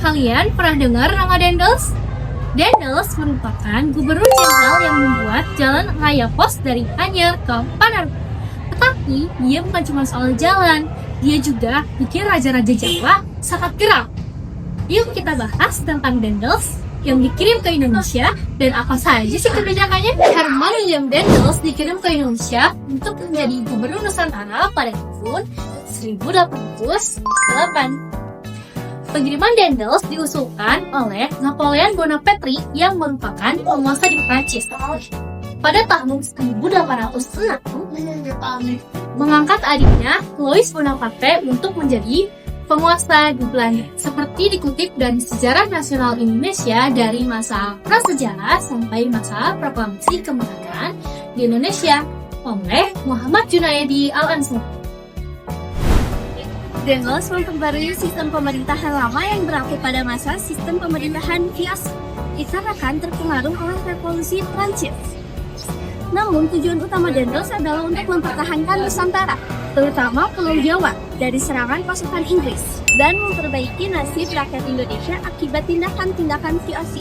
Kalian pernah dengar nama Daendels? Daendels merupakan gubernur jenderal yang membuat jalan raya pos dari Anyer ke Panarbaru. Tetapi dia bukan cuma soal jalan, dia juga bikin raja-raja Jawa sangat geram. Yuk kita bahas tentang Daendels yang dikirim ke Indonesia dan apa saja sih kebijakannya. Herman William Daendels dikirim ke Indonesia untuk menjadi gubernur Nusantara pada tahun 1808. Pengiriman Daendels diusulkan oleh Napoleon Bonaparte yang merupakan penguasa di Prancis. Pada tahun 1806, mengangkat adiknya Louis Bonaparte untuk menjadi penguasa di Belanda. Seperti dikutip dari Sejarah Nasional Indonesia dari masa prasejarah sampai masa proklamasi kemerdekaan di Indonesia oleh Muhammad Junaidi Al-Ansari. Daendels memperbarui sistem pemerintahan lama yang berlaku pada masa sistem pemerintahan Vios dikarenakan terpengaruh oleh revolusi Prancis. Namun tujuan utama Daendels adalah untuk mempertahankan Nusantara, terutama Pulau Jawa, dari serangan pasukan Inggris dan memperbaiki nasib rakyat Indonesia akibat tindakan-tindakan VOC.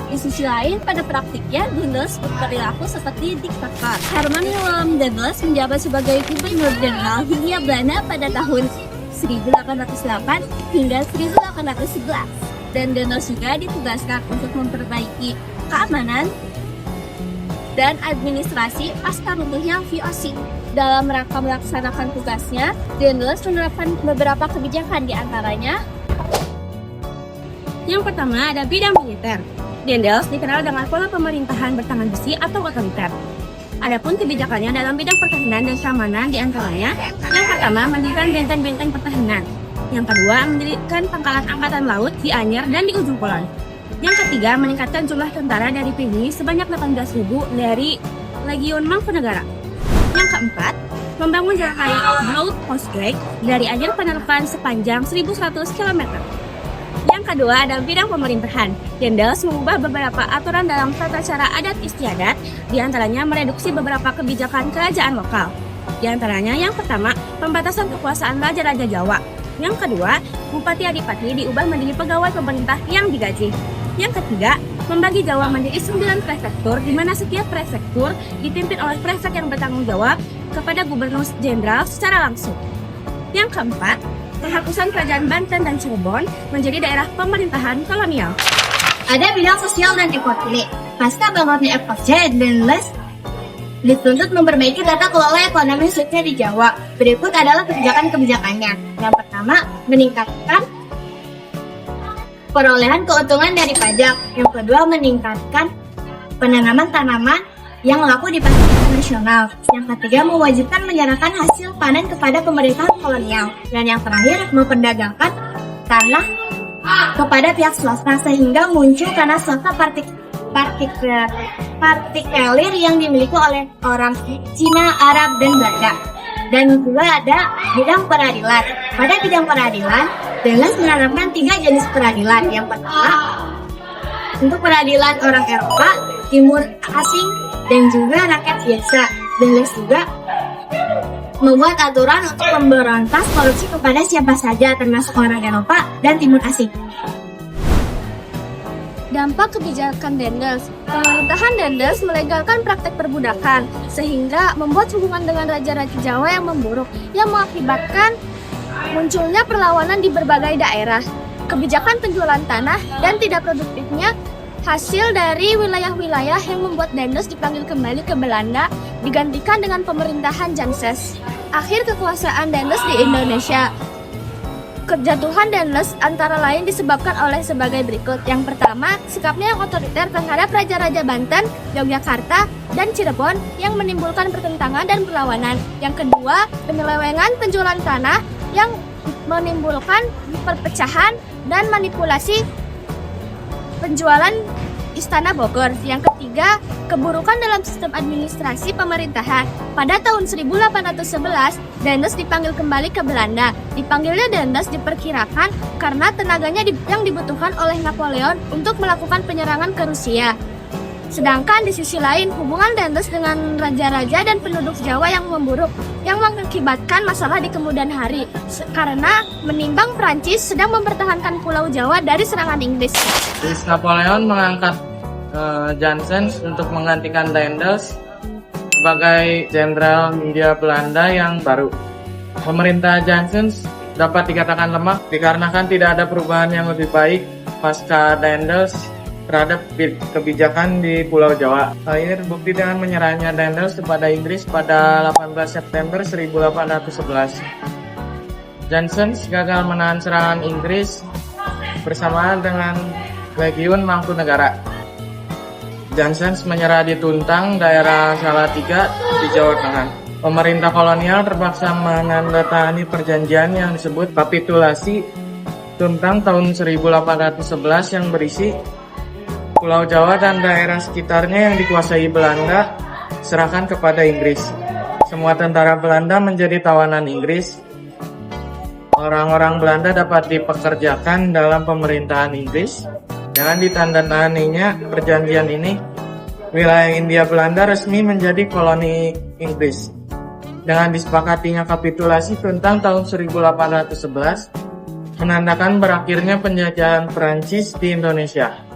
Di sisi lain, pada praktiknya, Daendels berperilaku seperti diktator. Herman Willem Daendels menjabat sebagai gubernur jenderal Hindia Belanda pada tahun 1808 hingga 1811. Dan Daendels juga ditugaskan untuk memperbaiki keamanan dan administrasi pasca runtuhnya VOC. Dalam rangka melaksanakan tugasnya, Daendels menerapkan beberapa kebijakan, di antaranya yang pertama ada bidang militer. Daendels dikenal dengan pola pemerintahan bertangan besi atau otoriter. Adapun kebijakannya dalam bidang pertahanan dan keamanan, di antaranya yang pertama mendirikan benteng-benteng pertahanan. Yang kedua mendirikan pangkalan angkatan laut di Anyer dan di ujung Kulon. Yang ketiga, meningkatkan jumlah tentara dari PNI sebanyak 18.000 dari Legiun Mangkunegara. Yang keempat, membangun jalan raya Broad Postgrad dari Anyer Panarbaru sepanjang 1.100 km. Yang kedua adalah bidang pemerintahan. Daendels mengubah beberapa aturan dalam tata cara adat istiadat, di antaranya mereduksi beberapa kebijakan kerajaan lokal. Di antaranya yang pertama, pembatasan kekuasaan raja-raja Jawa. Yang kedua, bupati adipati diubah menjadi pegawai pemerintah yang digaji. Yang ketiga, membagi Jawa menjadi 9 prefektur, di mana setiap prefektur dipimpin oleh prefek yang bertanggung jawab kepada gubernur jenderal secara langsung. Yang keempat, penghapusan kerajaan Banten dan Cirebon menjadi daerah pemerintahan kolonial. Ada bidang sosial dan ekonomi. Pasca bangunnya FOC, Daendels dituntut memperbaiki tata kelola ekonomi khususnya di Jawa. Berikut adalah kebijakan-kebijakannya. Yang pertama, meningkatkan perolehan keuntungan dari pajak. Yang kedua, meningkatkan penanaman tanaman yang laku di pasar internasional. Yang ketiga, mewajibkan menyerahkan hasil panen kepada pemerintahan kolonial. Dan yang terakhir, memperdagangkan tanah kepada pihak swasta sehingga muncul tanah swasta partikelir yang dimiliki oleh orang Cina, Arab, dan Belanda. Dan juga ada bidang peradilan. Pada bidang peradilan, Daendels menerapkan 3 jenis peradilan. Yang pertama, untuk peradilan orang Eropa, Timur Asing, dan juga rakyat biasa. Daendels juga membuat aturan untuk memberantas korupsi kepada siapa saja, termasuk orang Eropa dan Timur Asing. Dampak kebijakan Daendels. Pemerintahan Daendels melegalkan praktek perbudakan, sehingga membuat hubungan dengan raja-raja Jawa yang memburuk, yang mengakibatkan munculnya perlawanan di berbagai daerah. Kebijakan penjualan tanah dan tidak produktifnya hasil dari wilayah-wilayah yang membuat Daendels dipanggil kembali ke Belanda, digantikan dengan pemerintahan Janses. Akhir kekuasaan Daendels di Indonesia. Kejatuhan Daendels antara lain disebabkan oleh sebagai berikut. Yang pertama, sikapnya yang otoriter terhadap raja-raja Banten, Yogyakarta, dan Cirebon yang menimbulkan pertentangan dan perlawanan. Yang kedua, penyelewengan penjualan tanah yang menimbulkan perpecahan dan manipulasi penjualan Istana Bogor. Yang ketiga, keburukan dalam sistem administrasi pemerintahan. Pada tahun 1811, Daendels dipanggil kembali ke Belanda. Dipanggilnya Daendels diperkirakan karena tenaganya yang dibutuhkan oleh Napoleon untuk melakukan penyerangan ke Rusia. Sedangkan di sisi lain, hubungan Dendels dengan raja-raja dan penduduk Jawa yang memburuk, yang mengakibatkan masalah di kemudian hari, karena menimbang Prancis sedang mempertahankan Pulau Jawa dari serangan Inggris. Louis Napoleon mengangkat Janssens untuk menggantikan Daendels sebagai jenderal Hindia Belanda yang baru. Pemerintah Janssens dapat dikatakan lemah dikarenakan tidak ada perubahan yang lebih baik pasca Daendels terhadap kebijakan di Pulau Jawa. Hal ini terbukti dengan menyerahnya Daendels kepada Inggris pada 18 September 1811. Janssens gagal menahan serangan Inggris bersamaan dengan Legiun Mangkunegara. Janssens menyerah di Tuntang, daerah Salatiga di Jawa Tengah. Pemerintah kolonial terpaksa menandatangani perjanjian yang disebut Kapitulasi Tuntang tahun 1811 yang berisi Pulau Jawa dan daerah sekitarnya yang dikuasai Belanda serahkan kepada Inggris. Semua tentara Belanda menjadi tawanan Inggris. Orang-orang Belanda dapat dipekerjakan dalam pemerintahan Inggris. Dengan ditandatanganinya perjanjian ini, wilayah Hindia Belanda resmi menjadi koloni Inggris. Dengan disepakatinya kapitulasi Tuntang tahun 1811, menandakan berakhirnya penjajahan Prancis di Indonesia.